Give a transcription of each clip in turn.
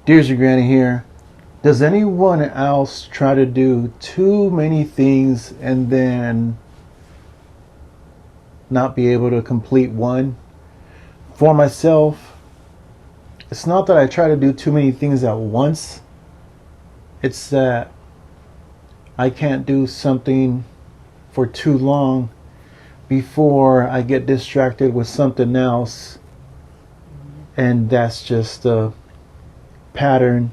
Dear Granny here. Does anyone else try to do too many things and then not be able to complete one? For myself, it's not that I try to do too many things at once. It's that I can't do something for too long before I get distracted with something else. And that's just a pattern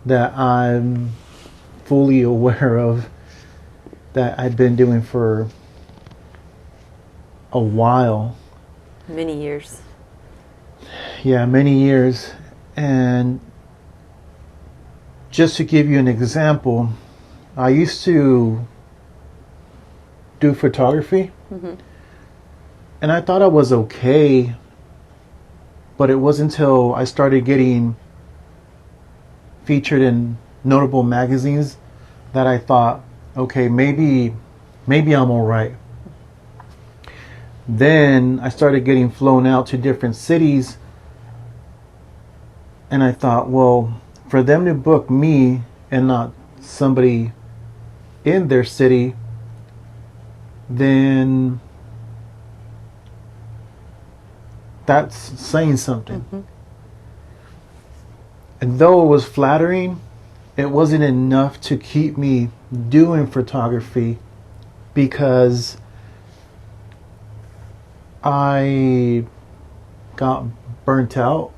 that I'm fully aware of, that I've been doing for a while. Many years. Yeah, many years. And just to give you an example, I used to do photography, and I thought I was okay, but it wasn't until I started getting featured in notable magazines that I thought, okay, maybe I'm all right. Then I started getting flown out to different cities, and I thought, well, for them to book me and not somebody in their city, then that's saying something. And though it was flattering, it wasn't enough to keep me doing photography, because I got burnt out.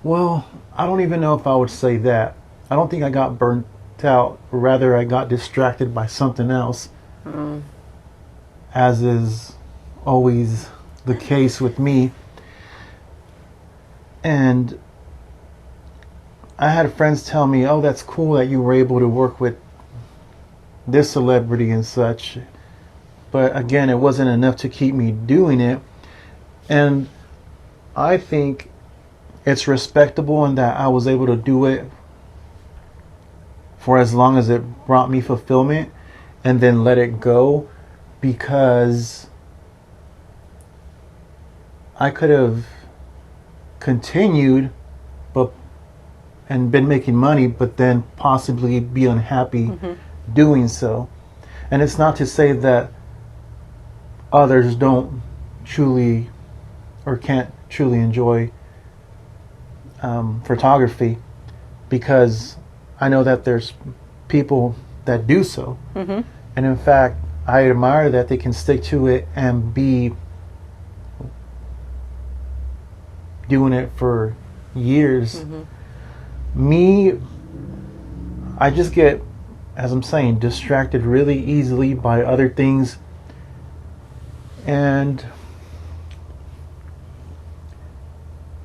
Well, I don't even know if I would say that. I don't think I got burnt out. Rather, I got distracted by something else, as is always the case with me. And I had friends tell me, oh, that's cool that you were able to work with this celebrity and such. But again, it wasn't enough to keep me doing it. And I think it's respectable in that I was able to do it for as long as it brought me fulfillment, and then let it go, because I could have continued and been making money, but then possibly be unhappy doing so. And it's not to say that others don't truly or can't truly enjoy photography, because I know that there's people that do so. And in fact, I admire that they can stick to it and be doing it for years. Me, I just get, as I'm saying, distracted really easily by other things. And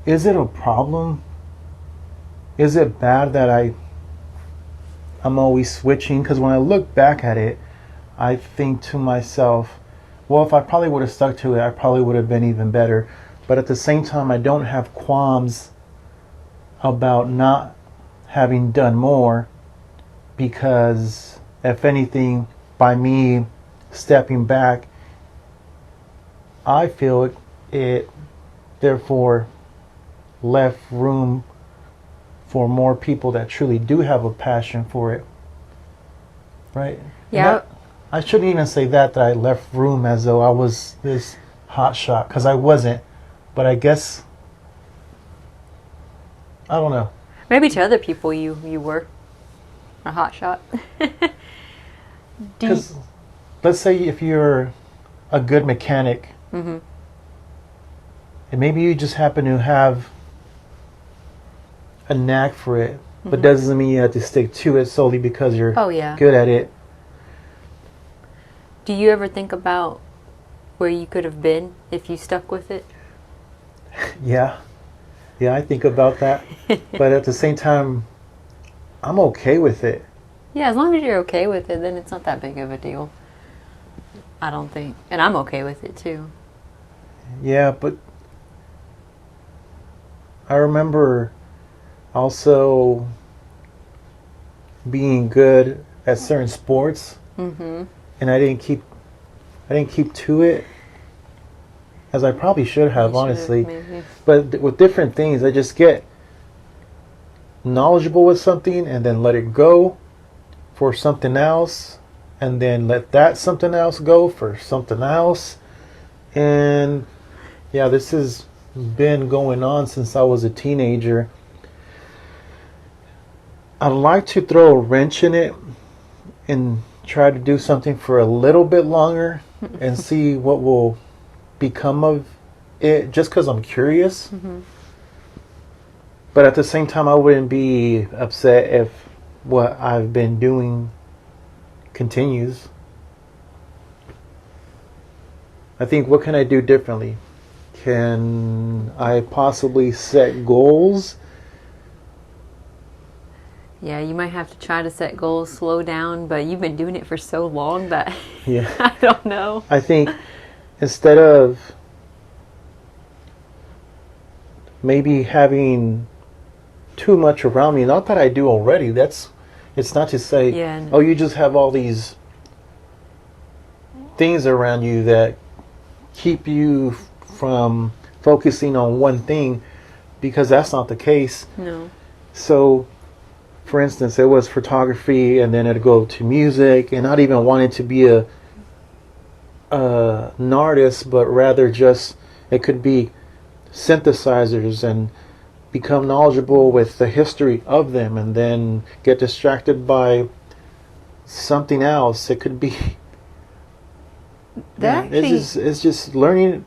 is it a problem? Is it bad that I'm always switching? Because when I look back at it, I think to myself, well, if I probably would have stuck to it, I probably would have been even better. But at the same time, I don't have qualms about not having done more, because if anything, by me stepping back, I feel it therefore left room for more people that truly do have a passion for it, right? Yeah. I shouldn't even say that I left room as though I was this hot shot, because I wasn't. But I guess, I don't know. Maybe to other people you were a hot shot. Because let's say if you're a good mechanic, and maybe you just happen to have a knack for it, but doesn't mean you have to stick to it solely because you're good at it. Do you ever think about where you could have been if you stuck with it? Yeah, I think about that. But at the same time, I'm okay with it. Yeah, as long as you're okay with it, then it's not that big of a deal, I don't think. And I'm okay with it too. Yeah, but I remember also being good at certain sports, and I didn't keep to it as I probably should have, You honestly. should've, maybe. But with different things, I just get knowledgeable with something and then let it go for something else, and then let that something else go for something else. And yeah, this has been going on since I was a teenager. I'd like to throw a wrench in it and try to do something for a little bit longer and see what will become of it, just because I'm curious. But at the same time, I wouldn't be upset if what I've been doing continues. I think, what can I do differently? Can I possibly set goals? Yeah, you might have to try to set goals, slow down, but you've been doing it for so long that Yeah. I don't know. I think instead of maybe having too much around me, not that I do already, it's not to say, Yeah. oh, you just have all these things around you that keep you from focusing on one thing, because that's not the case. No. So, for instance, it was photography, and then it'd go to music, and not even wanting to be an artist, but rather just, it could be synthesizers, and become knowledgeable with the history of them, and then get distracted by something else. It could be That yeah, it's just learning.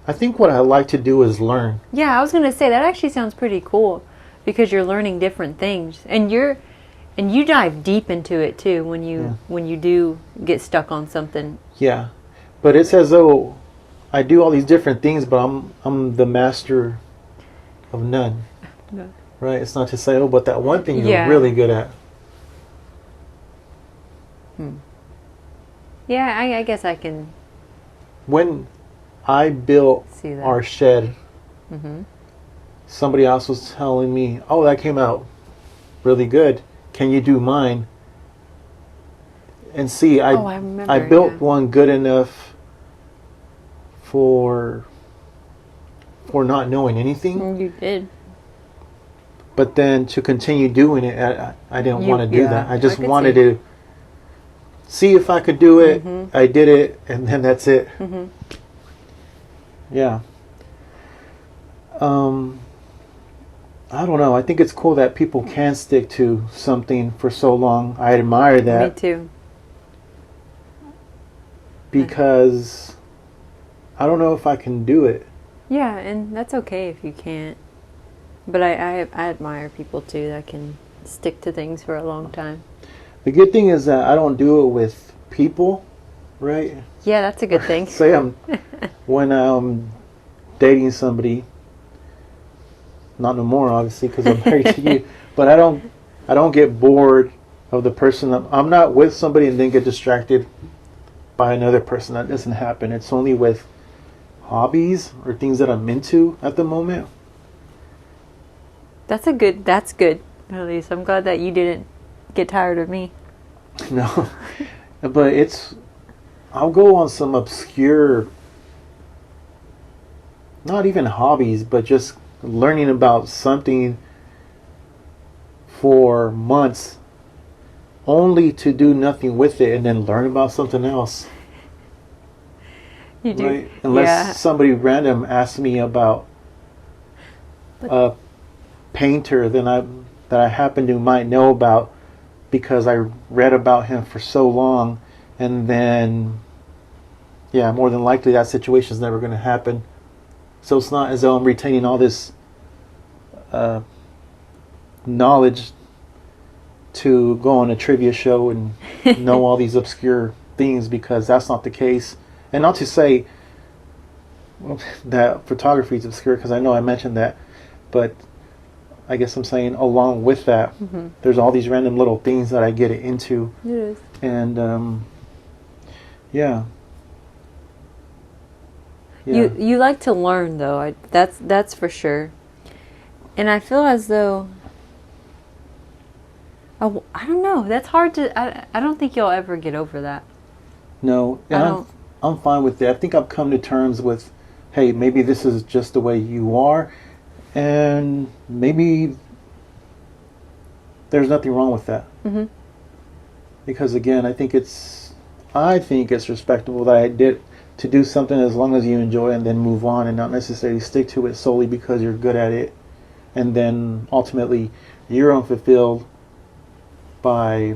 I think what I like to do is learn. Yeah, I was gonna say that actually sounds pretty cool, because you're learning different things, and you dive deep into it too when you do get stuck on something. Yeah, but it's as though I do all these different things, but I'm the master of none. No. Right? It's not to say, oh, but that one thing you're Yeah. really good at. Yeah, I guess I can When I built see that. our shed, somebody else was telling me, oh, that came out really good. Can you do mine? And see, I remember, I built yeah. one good enough for not knowing anything. You did. But then to continue doing it, I didn't want to do yeah, that. I just I could wanted see. to see if I could do it. I did it, and then that's it. Yeah. I don't know. I think it's cool that people can stick to something for so long. I admire that. Me too. Because I don't know if I can do it. Yeah, and that's okay if you can't. But I admire people too that can stick to things for a long time. The good thing is that I don't do it with people, right? Yeah, that's a good thing. Say when I'm dating somebody, not no more obviously because I'm married to you, but I don't get bored of the person. I'm not with somebody and then get distracted by another person. That doesn't happen. It's only with hobbies or things that I'm into at the moment. That's good. At least I'm glad that you didn't get tired of me. No, but I'll go on some obscure, not even hobbies, but just learning about something for months, only to do nothing with it and then learn about something else. You do. Right? Unless Yeah. somebody random asks me about a painter that I happen to might know about because I read about him for so long, and then yeah, more than likely that situation is never going to happen. So it's not as though I'm retaining all this knowledge to go on a trivia show and know all these obscure things, because that's not the case. And not to say that photography is obscure, because I know I mentioned that, but I guess I'm saying along with that, there's all these random little things that I get into. It is. And yeah. You like to learn though. That's for sure. And I feel as though I don't know. That's hard to. I don't think you'll ever get over that. No, and I'm fine with it. I think I've come to terms with hey, maybe this is just the way you are, and maybe there's nothing wrong with that. Mm-hmm. Because again, I think it's respectable that I did to do something as long as you enjoy and then move on and not necessarily stick to it solely because you're good at it, and then ultimately you're unfulfilled by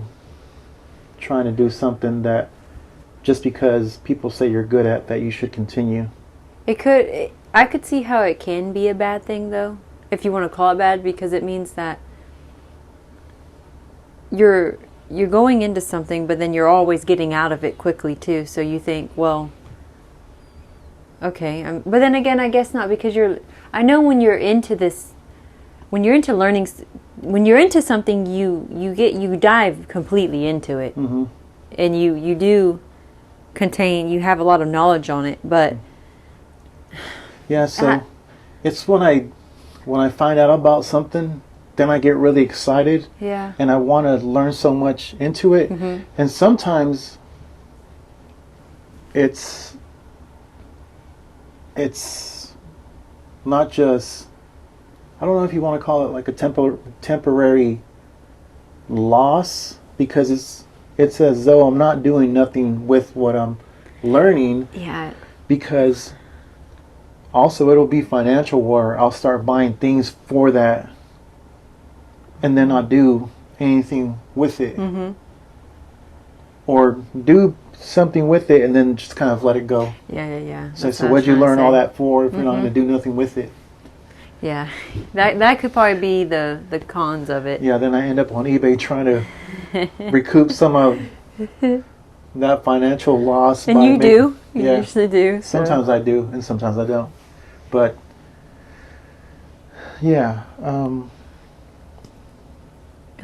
trying to do something that just because people say you're good at that you should continue. I could see how it can be a bad thing though, if you want to call it bad, because it means that you're going into something, but then you're always getting out of it quickly too. So you think, well, okay, but then again, I guess not, because I know when you're into this, when you're into learning, when you're into something, you dive completely into it, Mm-hmm. and you have a lot of knowledge on it, but yeah. So it's when I find out about something, then I get really excited. Yeah. And I want to learn so much into it. Mm-hmm. And sometimes it's not just, I don't know if you want to call it like a temporary loss, because it's as though I'm not doing nothing with what I'm learning. Yeah. Because also it'll be financial, where I'll start buying things for that and then not do anything with it. Mm-hmm. Or do something with it and then just kind of let it go. Yeah. So what'd you learn all that for if you're not going to do nothing with it? Yeah, that could probably be the cons of it. Yeah, then I end up on eBay trying to recoup some of that financial loss. And you do. You usually do. So. Sometimes I do, and sometimes I don't. But yeah, I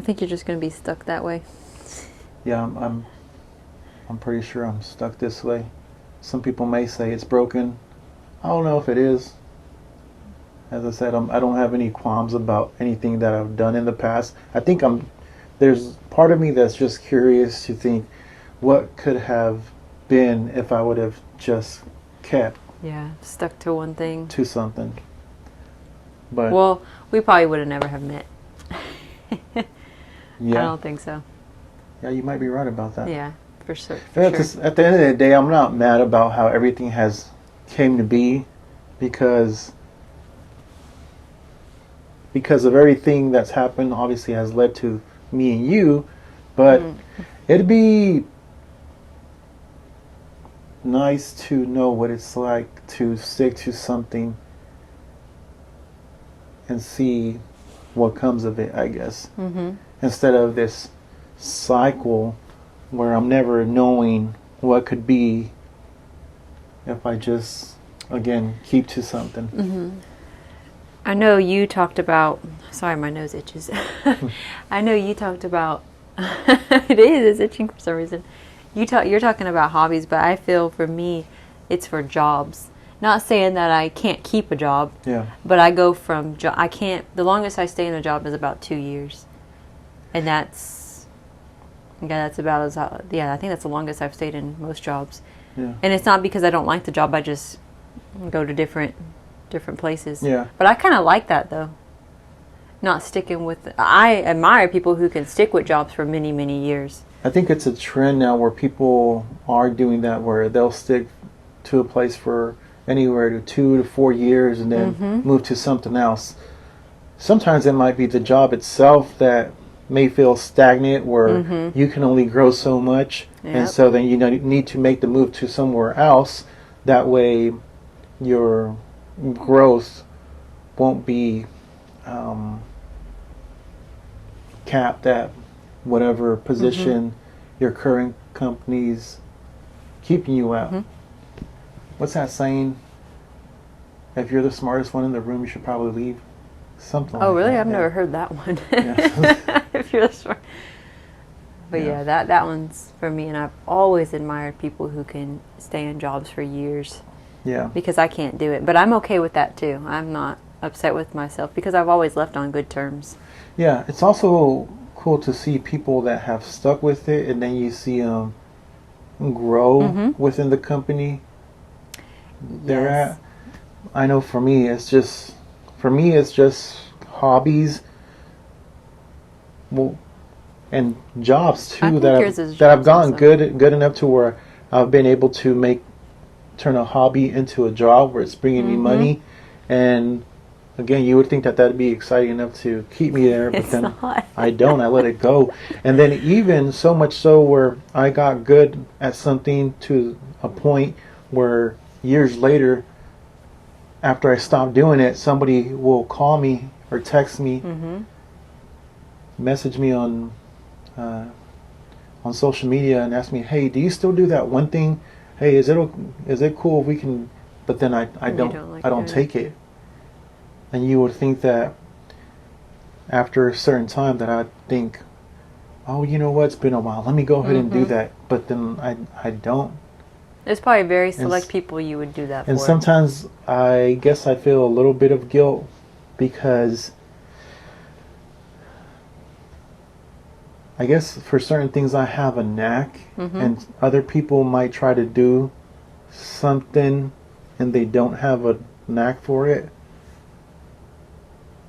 think you're just going to be stuck that way. yeah, I'm pretty sure I'm stuck this way. Some people may say it's broken. I don't know if it is. As I said, I don't have any qualms about anything that I've done in the past. I think there's part of me that's just curious to think what could have been if I would have just kept stuck to one thing, to something. But well, we probably would have never have met. yeah, I don't think so. Yeah, you might be right about that. Yeah, for sure. At the end of the day, I'm not mad about how everything has came to be, because of everything that's happened, obviously has led to me and you. But it'd be nice to know what it's like to stick to something and see what comes of it, I guess. Mm-hmm. Instead of this cycle where I'm never knowing what could be if I just, again, keep to something. Mm-hmm. I know you talked about, sorry, my nose itches. I know you talked about, it's itching for some reason. You're talking about hobbies, but I feel for me, it's for jobs. Not saying that I can't keep a job, but I go from, the longest I stay in a job is about 2 years. And that's about I think that's the longest I've stayed in most jobs. Yeah. And it's not because I don't like the job, I just go to different places. Yeah. But I kind of like that though. Not sticking with I admire people who can stick with jobs for many, many years. I think it's a trend now where people are doing that, where they'll stick to a place for anywhere to 2 to 4 years and then move to something else. Sometimes it might be the job itself that may feel stagnant, where you can only grow so much, and so then you need to make the move to somewhere else. That way your growth won't be capped at whatever position your current company's keeping you at. What's that saying? If you're the smartest one in the room, you should probably leave. Something. Oh, like really? that. I've never heard that one. Yeah. If you're the smart. But yeah, that one's for me, and I've always admired people who can stay in jobs for years. Yeah. Because I can't do it. But I'm okay with that too. I'm not upset with myself because I've always left on good terms. Yeah, it's also cool to see people that have stuck with it, and then you see them grow within the company they're at. I know for me, it's just hobbies, well, and jobs I too think that yours is I've jobs gotten also. good enough to where I've been able to turn a hobby into a job where it's bringing me money. And again, you would think that that'd be exciting enough to keep me there, but It's then not. I don't. I let it go. And then even so much so where I got good at something to a point where years later, after I stopped doing it, somebody will call me or text me, message me on social media and ask me, "Hey, do you still do that one thing? Hey, is it cool if we can?" But then I don't take it. And you would think that after a certain time that I'd think, "Oh, you know what? It's been a while. Let me go ahead and do that." But then I don't. There's probably very select people you would do that for. And sometimes I guess I feel a little bit of guilt because I guess for certain things I have a knack, and other people might try to do something and they don't have a knack for it.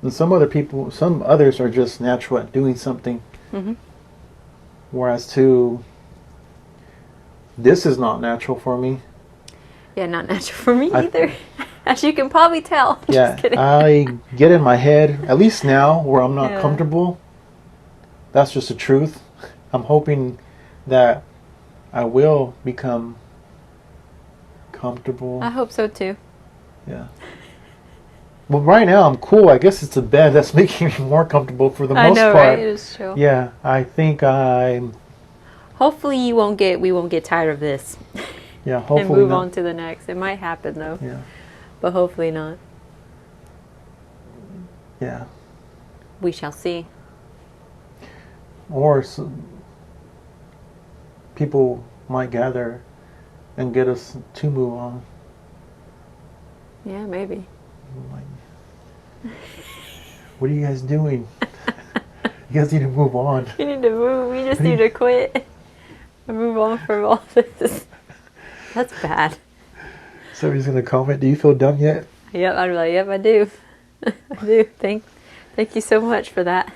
And some others are just natural at doing something. Whereas this is not natural for me. Yeah, not natural for me either. As you can probably tell. Yeah, Just kidding. I get in my head, at least now, where I'm not comfortable. That's just the truth. I'm hoping that I will become comfortable. I hope so too. Yeah. Well, right now I'm cool. I guess it's the bed that's making me more comfortable for the most part. Right? It is true. Yeah, I think I'm. Hopefully we won't get tired of this. Yeah, hopefully and move not. on to the next. It might happen though. Yeah. But hopefully not. Yeah. We shall see. Or people might gather and get us to move on. Yeah, maybe. What are you guys doing? You guys need to move on. You need to move. We just need to quit and move on from all this. That's bad. Somebody's gonna comment. Do you feel done yet? Yep, I'd be like, yep, I do. I do. Thank you so much for that.